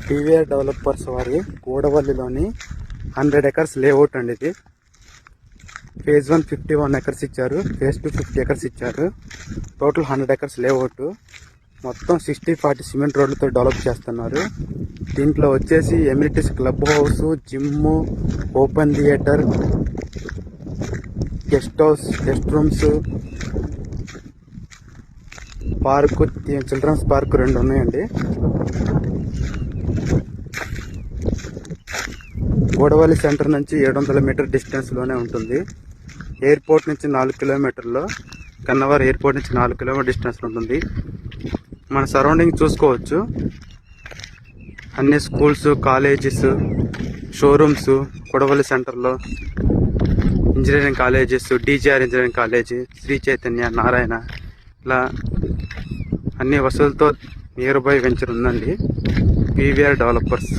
PVR developers వారి గూడవల్లిలోని 100 acres layout అండి. ఇది ఫేజ్ 1 51 acres ఇచ్చారు, ఫేజ్ 2 50 acres ఇచ్చారు. Total 100 acres layout. మొత్తం 60-40 సిమెంట్ రోడ్లతో డెవలప్ చేస్తున్నారు. దీంట్లో వచ్చేసి amenities, club house, gym, open theatre, guest house, guest rooms, park, children's park 2 ఉన్నాయండి. గూడవల్లి సెంటర్ నుంచి 700 మీటర్ డిస్టెన్స్లోనే ఉంటుంది. ఎయిర్పోర్ట్ నుంచి 4 కిలోమీటర్లో, కన్నవరం ఎయిర్పోర్ట్ నుంచి 4 కిలోమీటర్ డిస్టెన్స్లో ఉంటుంది. మన సరౌండింగ్ చూసుకోవచ్చు. అన్ని స్కూల్స్, కాలేజెస్, షోరూమ్స్ గూడవల్లి సెంటర్లో, engineering colleges, DGR engineering college, Sri Chaitanya, Narayana, ఇలా అన్ని వసతులతో నియర్ బై వెంచర్ ఉందండి పీవీఆర్ డెవలపర్స్.